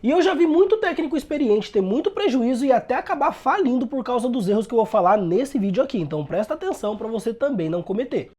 E eu já vi muito técnico experiente ter muito prejuízo e até acabar falindo por causa dos erros que eu vou falar nesse vídeo aqui. Então presta atenção para você também não cometer.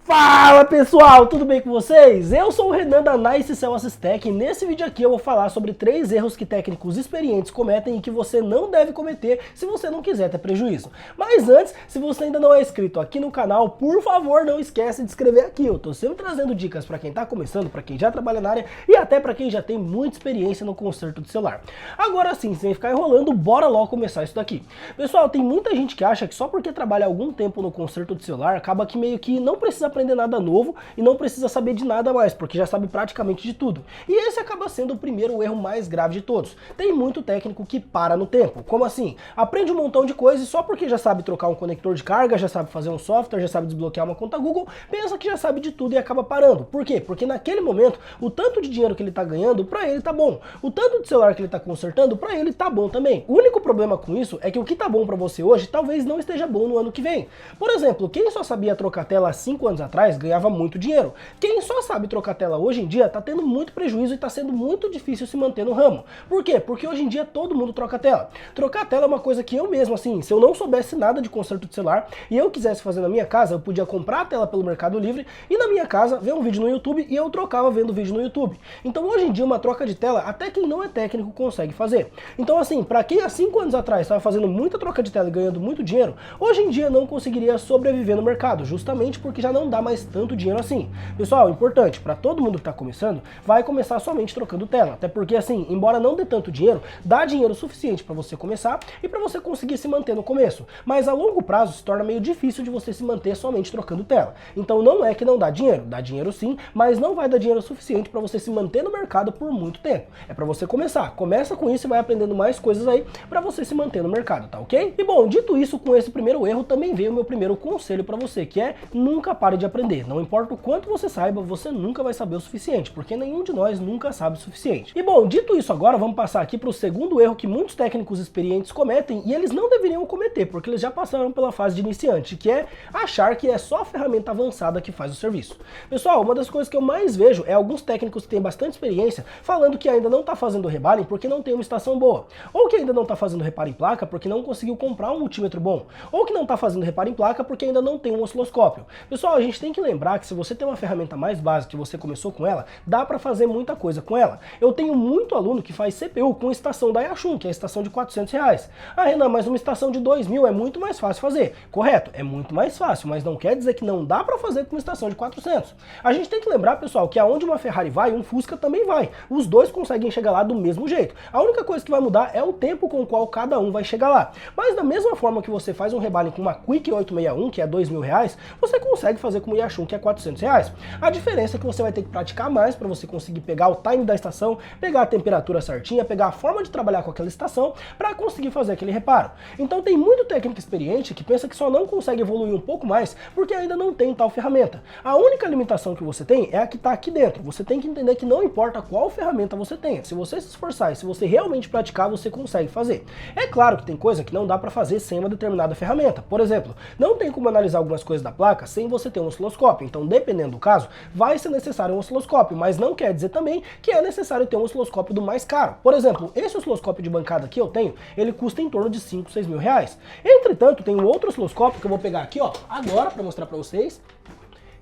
Fala pessoal, tudo bem com vocês? Eu sou o Renan da Nice Cell Assistec e nesse vídeo aqui eu vou falar sobre 3 erros que técnicos experientes cometem e que você não deve cometer se você não quiser ter prejuízo. Mas antes, se você ainda não é inscrito aqui no canal, por favor não esquece de se inscrever aqui. Eu tô sempre trazendo dicas para quem tá começando, para quem já trabalha na área e até para quem já tem muita experiência no conserto de celular. Agora sim, sem ficar enrolando, bora logo começar isso daqui. Pessoal, tem muita gente que acha que só porque trabalha algum tempo no conserto de celular, acaba que meio que não precisa aprender nada novo e não precisa saber de nada mais, porque já sabe praticamente de tudo. E esse acaba sendo o primeiro erro mais grave de todos. Tem muito técnico que para no tempo. Como assim? Aprende um montão de coisas e só porque já sabe trocar um conector de carga, já sabe fazer um software, já sabe desbloquear uma conta Google, pensa que já sabe de tudo e acaba parando. Por quê? Porque naquele momento, o tanto de dinheiro que ele tá ganhando, pra ele tá bom. O tanto de celular que ele tá consertando, pra ele tá bom também. O único problema com isso é que o que tá bom pra você hoje, talvez não esteja bom no ano que vem. Por exemplo, quem só sabia trocar tela há 5 anos atrás, ganhava muito dinheiro. Quem só sabe trocar tela hoje em dia tá tendo muito prejuízo e tá sendo muito difícil se manter no ramo. Por quê? Porque hoje em dia todo mundo troca tela. Trocar tela é uma coisa que eu mesmo, assim, se eu não soubesse nada de conserto de celular e eu quisesse fazer na minha casa, eu podia comprar a tela pelo Mercado Livre e na minha casa ver um vídeo no YouTube e eu trocava vendo vídeo no YouTube. Então hoje em dia uma troca de tela, até quem não é técnico consegue fazer. Então assim, para quem há 5 anos atrás estava fazendo muita troca de tela e ganhando muito dinheiro, hoje em dia não conseguiria sobreviver no mercado, justamente porque já não dá mais tanto dinheiro assim. Pessoal, importante, para todo mundo que está começando, vai começar somente trocando tela, até porque assim, embora não dê tanto dinheiro, dá dinheiro suficiente para você começar e para você conseguir se manter no começo, mas a longo prazo se torna meio difícil de você se manter somente trocando tela. Então não é que não dá dinheiro sim, mas não vai dar dinheiro suficiente para você se manter no mercado por muito tempo. É para você começar, começa com isso e vai aprendendo mais coisas aí para você se manter no mercado, tá ok? E bom, dito isso, com esse primeiro erro também veio o meu primeiro conselho para você, que é nunca pare de aprender. Não importa o quanto você saiba, você nunca vai saber o suficiente, porque nenhum de nós nunca sabe o suficiente. E bom, dito isso agora, vamos passar aqui para o segundo erro que muitos técnicos experientes cometem e eles não deveriam cometer, porque eles já passaram pela fase de iniciante, que é achar que é só a ferramenta avançada que faz o serviço. Pessoal, uma das coisas que eu mais vejo é alguns técnicos que têm bastante experiência falando que ainda não está fazendo rebaling porque não tem uma estação boa, ou que ainda não está fazendo reparo em placa porque não conseguiu comprar um multímetro bom, ou que não está fazendo reparo em placa porque ainda não tem um osciloscópio. Pessoal, a gente tem que lembrar que se você tem uma ferramenta mais básica que você começou com ela, dá para fazer muita coisa com ela. Eu tenho muito aluno que faz CPU com estação da Yachun, que é a estação de R$400. Ah, Renan, mas uma estação de 2.000 é muito mais fácil fazer. Correto, é muito mais fácil, mas não quer dizer que não dá para fazer com uma estação de 400. A gente tem que lembrar, pessoal, que aonde uma Ferrari vai, um Fusca também vai. Os dois conseguem chegar lá do mesmo jeito. A única coisa que vai mudar é o tempo com o qual cada um vai chegar lá. Mas da mesma forma que você faz um rebaling com uma Quick 861, que é R$2.000, você consegue fazer com uma Yachun, que é R$400. A diferença é que você vai ter que praticar mais para você conseguir pegar o time da estação, pegar a temperatura certinha, pegar a forma de trabalhar com aquela estação para conseguir fazer aquele reparo. Então tem muito técnico experiente que pensa que só não consegue evoluir um pouco mais porque ainda não tem tal ferramenta. A única limitação que você tem é a que está aqui dentro. Você tem que entender que não importa qual ferramenta você tenha. Se você se esforçar e se você realmente praticar, você consegue fazer. É claro que tem coisa que não dá para fazer sem uma determinada ferramenta. Por exemplo, não tem como analisar algumas coisas da placa sem você ter um osciloscópio. Então, dependendo do caso, vai ser necessário um osciloscópio, mas não quer dizer também que é necessário ter um osciloscópio do mais caro. Por exemplo, esse osciloscópio de bancada que eu tenho, ele custa em torno de 5, 6 mil reais. Entretanto, tem um outro osciloscópio que eu vou pegar aqui, ó, agora para mostrar para vocês.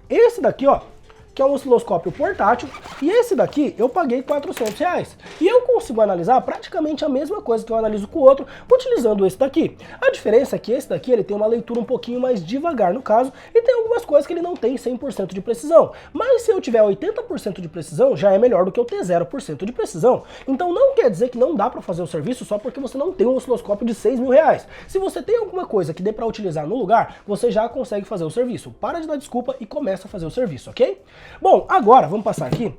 Esse daqui, ó, que é um osciloscópio portátil, e esse daqui eu paguei R$400. E eu consigo analisar praticamente a mesma coisa que eu analiso com o outro, utilizando esse daqui. A diferença é que esse daqui ele tem uma leitura um pouquinho mais devagar no caso, e tem algumas coisas que ele não tem 100% de precisão. Mas se eu tiver 80% de precisão, já é melhor do que eu ter 0% de precisão. Então não quer dizer que não dá para fazer o serviço só porque você não tem um osciloscópio de 6 mil reais. Se você tem alguma coisa que dê para utilizar no lugar, você já consegue fazer o serviço. Para de dar desculpa e começa a fazer o serviço, ok? Bom, agora vamos passar aqui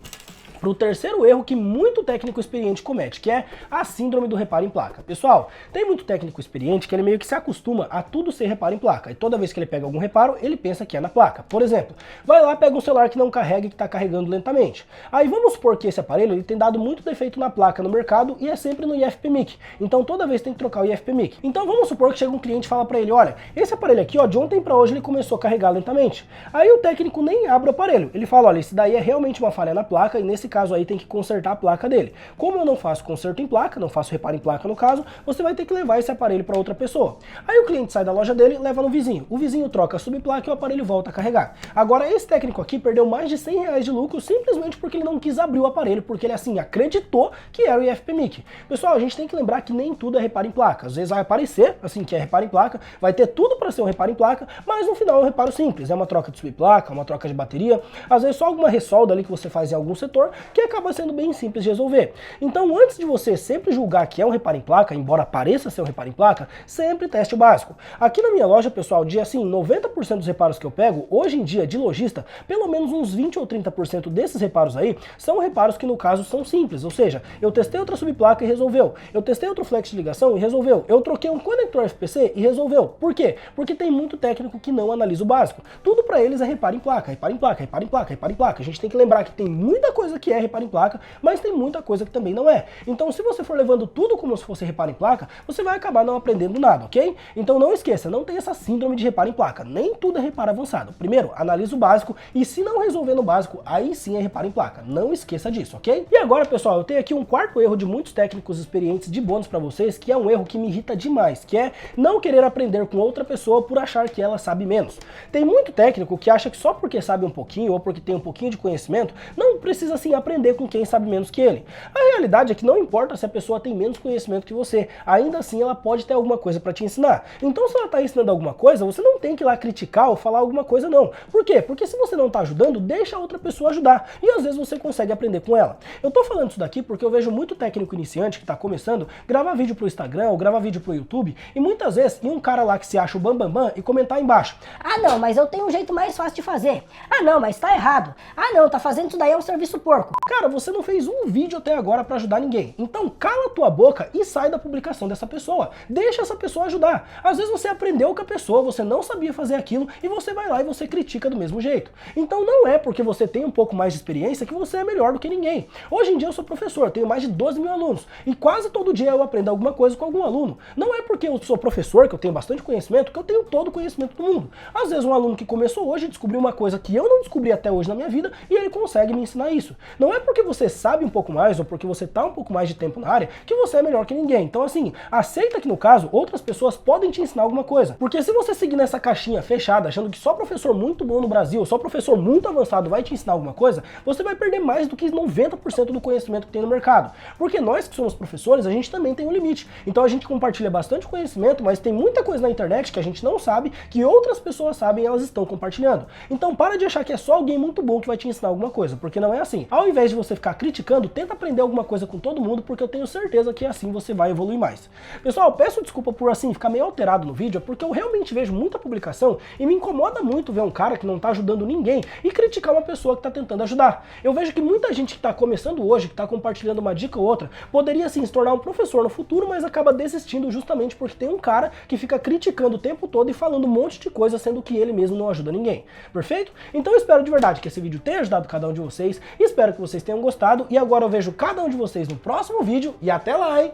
para o terceiro erro que muito técnico experiente comete, que é a síndrome do reparo em placa. Pessoal, tem muito técnico experiente que ele meio que se acostuma a tudo ser reparo em placa, e toda vez que ele pega algum reparo, ele pensa que é na placa. Por exemplo, vai lá, pega um celular que não carrega e que está carregando lentamente. Aí vamos supor que esse aparelho ele tem dado muito defeito na placa no mercado e é sempre no IFPMIC, então toda vez tem que trocar o IFPMIC. Então vamos supor que chega um cliente e fala para ele, olha, esse aparelho aqui, ó, de ontem para hoje ele começou a carregar lentamente. Aí o técnico nem abre o aparelho, ele fala, olha, esse daí é realmente uma falha na placa e nesse caso aí tem que consertar a placa dele. Como eu não faço conserto em placa, não faço reparo em placa no caso, você vai ter que levar esse aparelho para outra pessoa. Aí o cliente sai da loja dele, leva no vizinho. O vizinho troca a subplaca e o aparelho volta a carregar. Agora esse técnico aqui perdeu mais de R$100 de lucro simplesmente porque ele não quis abrir o aparelho, porque ele assim acreditou que era o IFPMIC. Pessoal, a gente tem que lembrar que nem tudo é reparo em placa. Às vezes vai aparecer assim que é reparo em placa, vai ter tudo para ser um reparo em placa, mas no final é um reparo simples. É uma troca de subplaca, uma troca de bateria, às vezes só alguma ressolda ali que você faz em algum setor, que acaba sendo bem simples de resolver. Então antes de você sempre julgar que é um reparo em placa, embora pareça ser um reparo em placa, sempre teste o básico. Aqui na minha loja, pessoal, de assim, 90% dos reparos que eu pego, hoje em dia de lojista, pelo menos uns 20 ou 30% desses reparos aí, são reparos que no caso são simples, ou seja, eu testei outra subplaca e resolveu, eu testei outro flex de ligação e resolveu, eu troquei um conector FPC e resolveu. Por quê? Porque tem muito técnico que não analisa o básico. Tudo pra eles é reparo em placa, reparo em placa, reparo em placa, reparo em placa. A gente tem que lembrar que tem muita coisa que é reparo em placa, mas tem muita coisa que também não é. Então se você for levando tudo como se fosse reparo em placa, você vai acabar não aprendendo nada, ok? Então não esqueça, não tem essa síndrome de reparo em placa. Nem tudo é reparo avançado. Primeiro, analisa o básico e se não resolver no básico, aí sim é reparo em placa. Não esqueça disso, ok? E agora, pessoal, eu tenho aqui um quarto erro de muitos técnicos experientes de bônus pra vocês, que é um erro que me irrita demais, que é não querer aprender com outra pessoa por achar que ela sabe menos. Tem muito técnico que acha que só porque sabe um pouquinho ou porque tem um pouquinho de conhecimento, não precisa assim aprender com quem sabe menos que ele. A realidade é que não importa se a pessoa tem menos conhecimento que você, ainda assim ela pode ter alguma coisa para te ensinar. Então se ela está ensinando alguma coisa, você não tem que ir lá criticar ou falar alguma coisa não. Por quê? Porque se você não está ajudando, deixa a outra pessoa ajudar. E às vezes você consegue aprender com ela. Eu tô falando isso daqui porque eu vejo muito técnico iniciante que está começando, gravar vídeo pro Instagram ou gravar vídeo pro YouTube, e muitas vezes ir um cara lá que se acha o bambambam e comentar embaixo: ah não, mas eu tenho um jeito mais fácil de fazer. Ah não, mas tá errado. Ah não, tá fazendo isso daí é um serviço porco. Cara, você não fez um vídeo até agora para ajudar ninguém. Então cala tua boca e sai da publicação dessa pessoa. Deixa essa pessoa ajudar. Às vezes você aprendeu com a pessoa, você não sabia fazer aquilo e você vai lá e você critica do mesmo jeito. Então não é porque você tem um pouco mais de experiência que você é melhor do que ninguém. Hoje em dia eu sou professor, tenho mais de 12 mil alunos e quase todo dia eu aprendo alguma coisa com algum aluno. Não é porque eu sou professor, que eu tenho bastante conhecimento, que eu tenho todo o conhecimento do mundo. Às vezes um aluno que começou hoje descobriu uma coisa que eu não descobri até hoje na minha vida e ele consegue me ensinar isso. Não é porque você sabe um pouco mais ou porque você tá um pouco mais de tempo na área que você é melhor que ninguém. Então assim, aceita que no caso outras pessoas podem te ensinar alguma coisa. Porque se você seguir nessa caixinha fechada achando que só professor muito bom no Brasil, só professor muito avançado vai te ensinar alguma coisa, você vai perder mais do que 90% do conhecimento que tem no mercado. Porque nós que somos professores, a gente também tem um limite. Então a gente compartilha bastante conhecimento, mas tem muita coisa na internet que a gente não sabe, que outras pessoas sabem e elas estão compartilhando. Então para de achar que é só alguém muito bom que vai te ensinar alguma coisa, porque não é assim. Ao invés de você ficar criticando, tenta aprender alguma coisa com todo mundo, porque eu tenho certeza que assim você vai evoluir mais. Pessoal, peço desculpa por assim ficar meio alterado no vídeo, porque eu realmente vejo muita publicação e me incomoda muito ver um cara que não tá ajudando ninguém e criticar uma pessoa que tá tentando ajudar. Eu vejo que muita gente que tá começando hoje, que tá compartilhando uma dica ou outra, poderia sim se tornar um professor no futuro, mas acaba desistindo justamente porque tem um cara que fica criticando o tempo todo e falando um monte de coisa, sendo que ele mesmo não ajuda ninguém. Perfeito? Então eu espero de verdade que esse vídeo tenha ajudado cada um de vocês, espero que vocês tenham gostado e agora eu vejo cada um de vocês no próximo vídeo e até lá, hein?